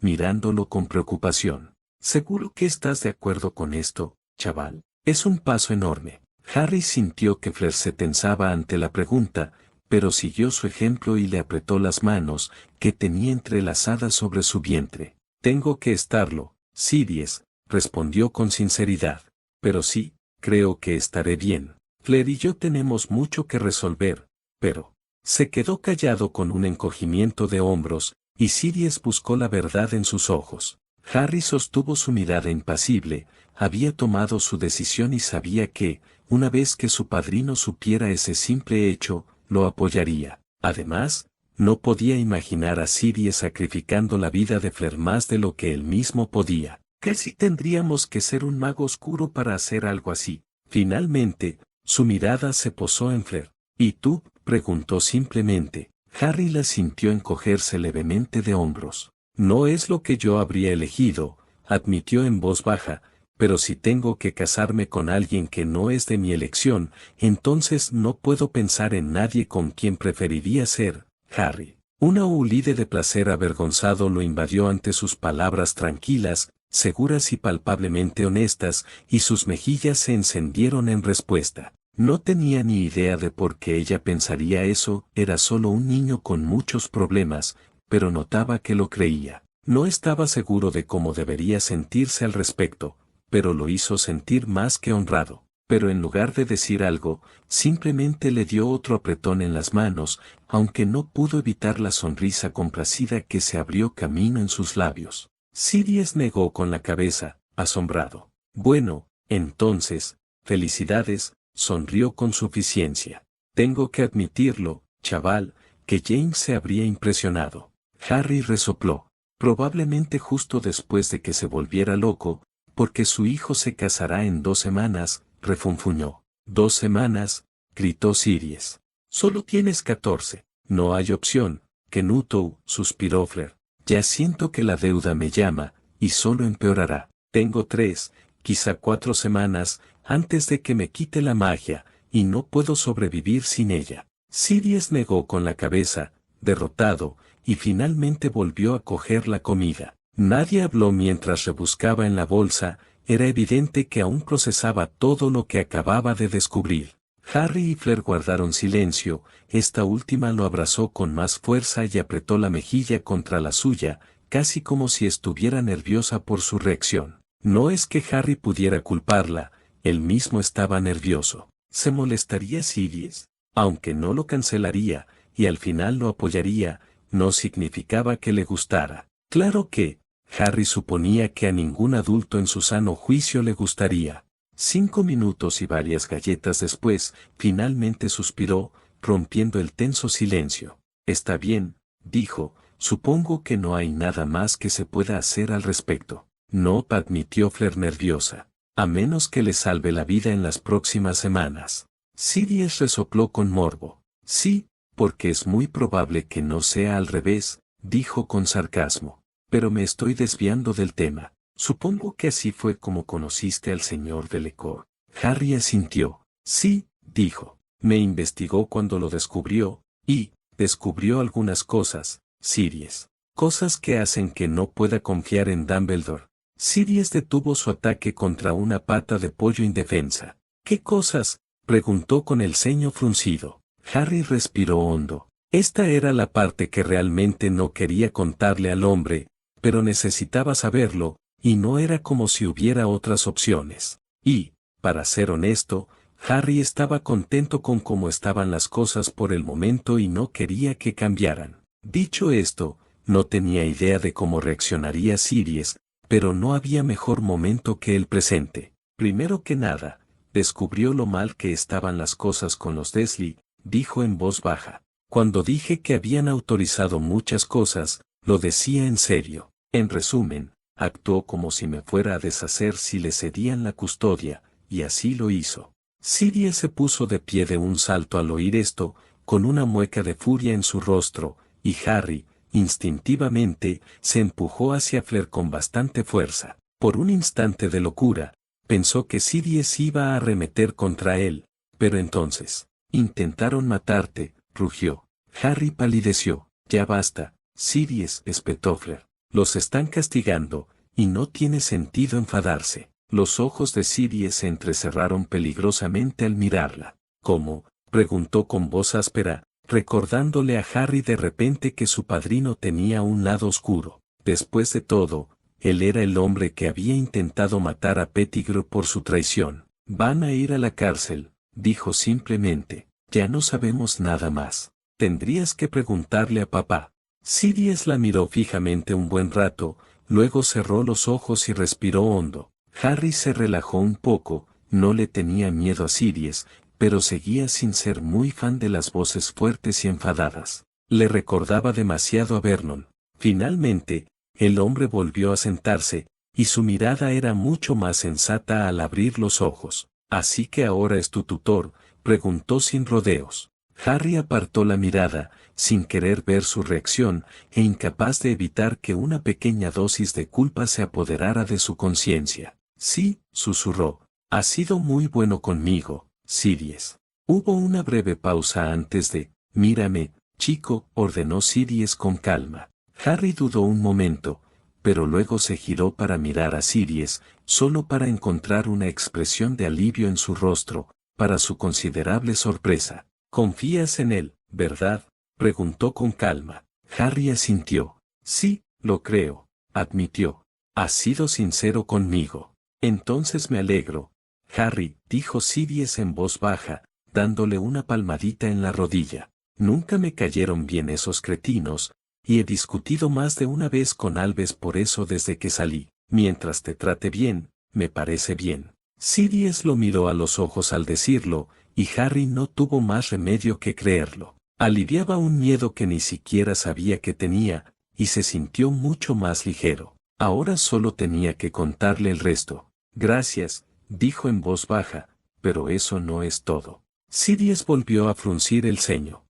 mirándolo con preocupación. ¿Seguro que estás de acuerdo con esto, chaval? Es un paso enorme. Harry sintió que Fleur se tensaba ante la pregunta, pero siguió su ejemplo y le apretó las manos, que tenía entrelazadas sobre su vientre. Tengo que estarlo, Sirius, respondió con sinceridad. Pero sí, creo que estaré bien. Fleur y yo tenemos mucho que resolver, pero... Se quedó callado con un encogimiento de hombros, y Sirius buscó la verdad en sus ojos. Harry sostuvo su mirada impasible, había tomado su decisión y sabía que, una vez que su padrino supiera ese simple hecho, lo apoyaría. Además, no podía imaginar a Sirius sacrificando la vida de Fleur más de lo que él mismo podía. Casi tendríamos que ser un mago oscuro para hacer algo así. Finalmente, su mirada se posó en Fleur. ¿Y tú? Preguntó simplemente. Harry la sintió encogerse levemente de hombros. No es lo que yo habría elegido, admitió en voz baja, pero si tengo que casarme con alguien que no es de mi elección, entonces no puedo pensar en nadie con quien preferiría ser, Harry. Una ulide de placer avergonzado lo invadió ante sus palabras tranquilas, seguras y palpablemente honestas, y sus mejillas se encendieron en respuesta. No tenía ni idea de por qué ella pensaría eso, era solo un niño con muchos problemas, pero notaba que lo creía. No estaba seguro de cómo debería sentirse al respecto, pero lo hizo sentir más que honrado. Pero en lugar de decir algo, simplemente le dio otro apretón en las manos, aunque no pudo evitar la sonrisa complacida que se abrió camino en sus labios. Sirius negó con la cabeza, asombrado. Bueno, entonces, felicidades, sonrió con suficiencia. Tengo que admitirlo, chaval, que James se habría impresionado. Harry resopló, probablemente justo después de que se volviera loco, porque su hijo se casará en 2 semanas, refunfuñó. 2 semanas, gritó Sirius. Solo tienes 14. No hay opción, Kenuto, suspiró Fleur. Ya siento que la deuda me llama, y solo empeorará. Tengo 3, quizá 4 semanas, antes de que me quite la magia, y no puedo sobrevivir sin ella. Sirius negó con la cabeza, derrotado, y finalmente volvió a coger la comida. Nadie habló mientras rebuscaba en la bolsa, era evidente que aún procesaba todo lo que acababa de descubrir. Harry y Fleur guardaron silencio, esta última lo abrazó con más fuerza y apretó la mejilla contra la suya, casi como si estuviera nerviosa por su reacción. No es que Harry pudiera culparla, él mismo estaba nervioso. ¿Se molestaría Sirius? Aunque no lo cancelaría, y al final lo apoyaría, no significaba que le gustara. Claro que, Harry suponía que a ningún adulto en su sano juicio le gustaría. 5 minutos y varias galletas después, finalmente suspiró, rompiendo el tenso silencio. Está bien, dijo, supongo que no hay nada más que se pueda hacer al respecto. No, admitió Fleur nerviosa. A menos que le salve la vida en las próximas semanas. Sirius resopló con morbo. Sí, porque es muy probable que no sea al revés, dijo con sarcasmo. Pero me estoy desviando del tema. Supongo que así fue como conociste al señor Delacour. Harry asintió. Sí, dijo. Me investigó cuando lo descubrió, y descubrió algunas cosas, Sirius. Cosas que hacen que no pueda confiar en Dumbledore. Sirius detuvo su ataque contra una pata de pollo indefensa. ¿Qué cosas? Preguntó con el ceño fruncido. Harry respiró hondo. Esta era la parte que realmente no quería contarle al hombre, pero necesitaba saberlo, y no era como si hubiera otras opciones. Y, para ser honesto, Harry estaba contento con cómo estaban las cosas por el momento y no quería que cambiaran. Dicho esto, no tenía idea de cómo reaccionaría Sirius, pero no había mejor momento que el presente. Primero que nada, descubrió lo mal que estaban las cosas con los Dursley, dijo en voz baja. Cuando dije que habían autorizado muchas cosas, lo decía en serio. En resumen, actuó como si me fuera a deshacer si le cedían la custodia, y así lo hizo. Sirius se puso de pie de un salto al oír esto, con una mueca de furia en su rostro, y Harry, instintivamente, se empujó hacia Fleur con bastante fuerza. Por un instante de locura, pensó que Sirius iba a arremeter contra él, pero entonces, intentaron matarte, rugió. Harry palideció. Ya basta, Sirius, espetó Fleur. Los están castigando, y no tiene sentido enfadarse. Los ojos de Sirius se entrecerraron peligrosamente al mirarla. ¿Cómo? Preguntó con voz áspera, recordándole a Harry de repente que su padrino tenía un lado oscuro. Después de todo, él era el hombre que había intentado matar a Pettigrew por su traición. Van a ir a la cárcel, dijo simplemente. Ya no sabemos nada más. Tendrías que preguntarle a papá. Sirius la miró fijamente un buen rato, luego cerró los ojos y respiró hondo. Harry se relajó un poco, no le tenía miedo a Sirius, pero seguía sin ser muy fan de las voces fuertes y enfadadas. Le recordaba demasiado a Vernon. Finalmente, el hombre volvió a sentarse, y su mirada era mucho más sensata al abrir los ojos. ¿Así que ahora es tu tutor?, preguntó sin rodeos. Harry apartó la mirada, sin querer ver su reacción, e incapaz de evitar que una pequeña dosis de culpa se apoderara de su conciencia. Sí, susurró. Has sido muy bueno conmigo, Sirius. Hubo una breve pausa antes de, mírame, chico, ordenó Sirius con calma. Harry dudó un momento, pero luego se giró para mirar a Sirius, solo para encontrar una expresión de alivio en su rostro, para su considerable sorpresa. ¿Confías en él, verdad?, preguntó con calma. Harry asintió. Sí, lo creo, admitió. Has sido sincero conmigo. Entonces me alegro. Harry, dijo Sirius en voz baja, dándole una palmadita en la rodilla. Nunca me cayeron bien esos cretinos, y he discutido más de una vez con Albus por eso desde que salí. Mientras te trate bien, me parece bien. Sirius lo miró a los ojos al decirlo, y Harry no tuvo más remedio que creerlo. Aliviaba un miedo que ni siquiera sabía que tenía, y se sintió mucho más ligero. Ahora solo tenía que contarle el resto. Gracias, dijo en voz baja, pero eso no es todo. Sirius volvió a fruncir el ceño.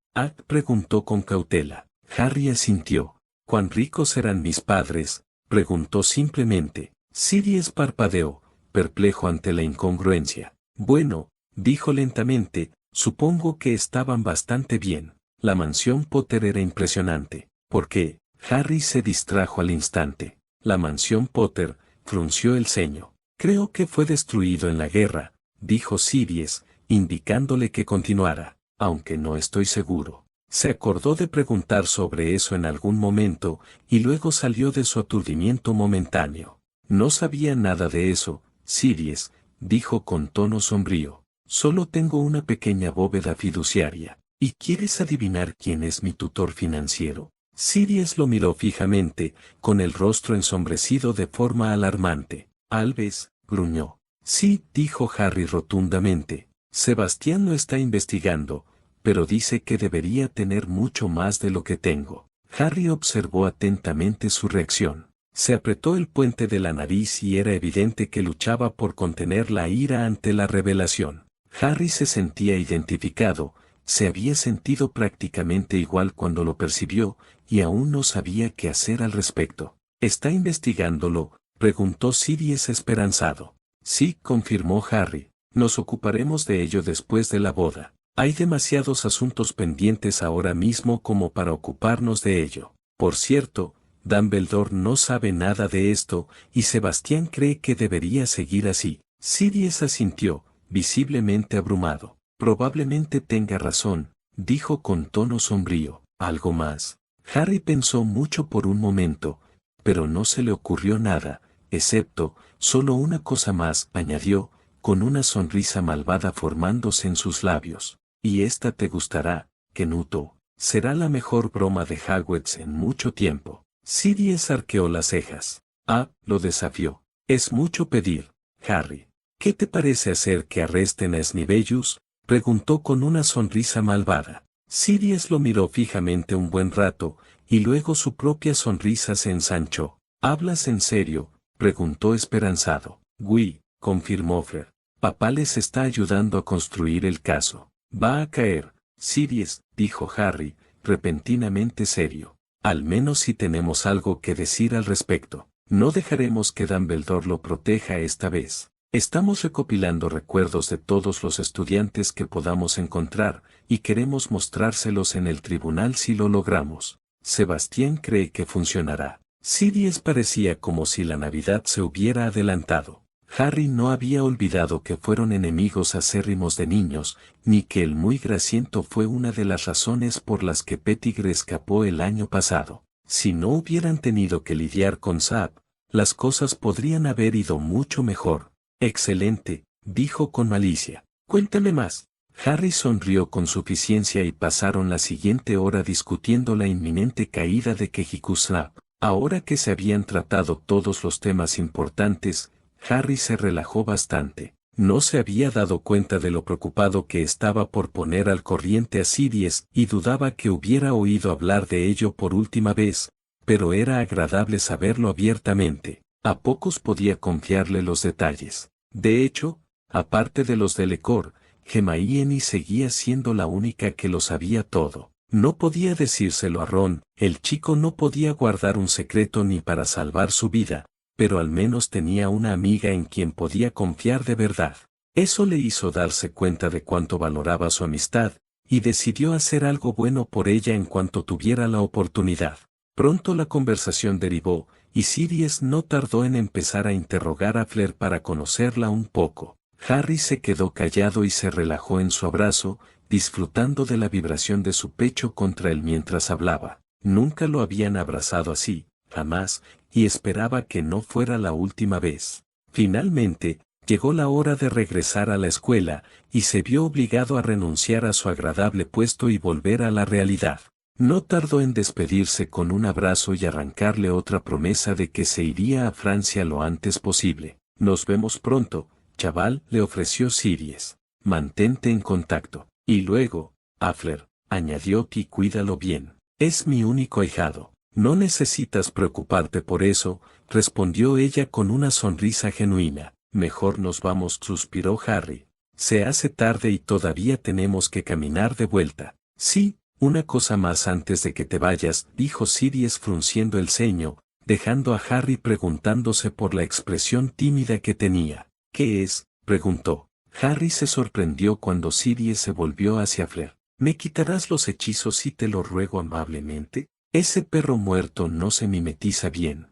Preguntó con cautela. Harry asintió. ¿Cuán ricos eran mis padres?, preguntó simplemente. Sirius parpadeó, perplejo ante la incongruencia. Bueno, dijo lentamente, supongo que estaban bastante bien. La mansión Potter era impresionante. ¿Por qué? Harry se distrajo al instante. La mansión Potter, frunció el ceño. Creo que fue destruido en la guerra, dijo Siries, indicándole que continuara, aunque no estoy seguro. Se acordó de preguntar sobre eso en algún momento, y luego salió de su aturdimiento momentáneo. No sabía nada de eso, Siries, dijo con tono sombrío. Solo tengo una pequeña bóveda fiduciaria. ¿Y quieres adivinar quién es mi tutor financiero? Siries lo miró fijamente, con el rostro ensombrecido de forma alarmante. Alves, gruñó. Sí, dijo Harry rotundamente. Sebastián lo está investigando, pero dice que debería tener mucho más de lo que tengo. Harry observó atentamente su reacción. Se apretó el puente de la nariz y era evidente que luchaba por contener la ira ante la revelación. Harry se sentía identificado, se había sentido prácticamente igual cuando lo percibió, y aún no sabía qué hacer al respecto. ¿Está investigándolo?, preguntó Siries esperanzado. Sí, confirmó Harry. Nos ocuparemos de ello después de la boda. Hay demasiados asuntos pendientes ahora mismo como para ocuparnos de ello. Por cierto, Dumbledore no sabe nada de esto, y Sebastián cree que debería seguir así. Siries asintió, visiblemente abrumado. Probablemente tenga razón, dijo con tono sombrío. ¿Algo más? Harry pensó mucho por un momento, pero no se le ocurrió nada, excepto, solo una cosa más, añadió, con una sonrisa malvada formándose en sus labios. Y esta te gustará, Kenuto. Será la mejor broma de Hogwarts en mucho tiempo. Siries arqueó las cejas. Ah, lo desafió. Es mucho pedir, Harry. ¿Qué te parece hacer que arresten a Snivellus?, preguntó con una sonrisa malvada. Siries lo miró fijamente un buen rato, y luego su propia sonrisa se ensanchó. ¿Hablas en serio?, preguntó esperanzado. Oui, confirmó Fred. Papá les está ayudando a construir el caso. Va a caer, Siries, dijo Harry, repentinamente serio. Al menos si tenemos algo que decir al respecto. No dejaremos que Dumbledore lo proteja esta vez. Estamos recopilando recuerdos de todos los estudiantes que podamos encontrar, y queremos mostrárselos en el tribunal si lo logramos. Sebastián cree que funcionará. Siries parecía como si la Navidad se hubiera adelantado. Harry no había olvidado que fueron enemigos acérrimos de niños, ni que el muy grasiento fue una de las razones por las que Pettigrew escapó el año pasado. Si no hubieran tenido que lidiar con Sap, las cosas podrían haber ido mucho mejor. Excelente, dijo con malicia. Cuéntame más. Harry sonrió con suficiencia y pasaron la siguiente hora discutiendo la inminente caída de Quejicuslap. Ahora que se habían tratado todos los temas importantes, Harry se relajó bastante. No se había dado cuenta de lo preocupado que estaba por poner al corriente a Siries y dudaba que hubiera oído hablar de ello por última vez, pero era agradable saberlo abiertamente. A pocos podía confiarle los detalles. De hecho, aparte de los de Lecor, Hermione seguía siendo la única que lo sabía todo. No podía decírselo a Ron, el chico no podía guardar un secreto ni para salvar su vida, pero al menos tenía una amiga en quien podía confiar de verdad. Eso le hizo darse cuenta de cuánto valoraba su amistad, y decidió hacer algo bueno por ella en cuanto tuviera la oportunidad. Pronto la conversación derivó, y Siries no tardó en empezar a interrogar a Fleur para conocerla un poco. Harry se quedó callado y se relajó en su abrazo, disfrutando de la vibración de su pecho contra él mientras hablaba. Nunca lo habían abrazado así, jamás, y esperaba que no fuera la última vez. Finalmente, llegó la hora de regresar a la escuela, y se vio obligado a renunciar a su agradable puesto y volver a la realidad. No tardó en despedirse con un abrazo y arrancarle otra promesa de que se iría a Francia lo antes posible. Nos vemos pronto, chaval, le ofreció Siries. Mantente en contacto. Y luego, Afler, añadió, y cuídalo bien. Es mi único ahijado. No necesitas preocuparte por eso, respondió ella con una sonrisa genuina. Mejor nos vamos, suspiró Harry. Se hace tarde y todavía tenemos que caminar de vuelta. Sí. Una cosa más antes de que te vayas, dijo Siries frunciendo el ceño, dejando a Harry preguntándose por la expresión tímida que tenía. ¿Qué es?, preguntó. Harry se sorprendió cuando Siries se volvió hacia Fleur. ¿Me quitarás los hechizos si te lo ruego amablemente? Ese perro muerto no se mimetiza bien.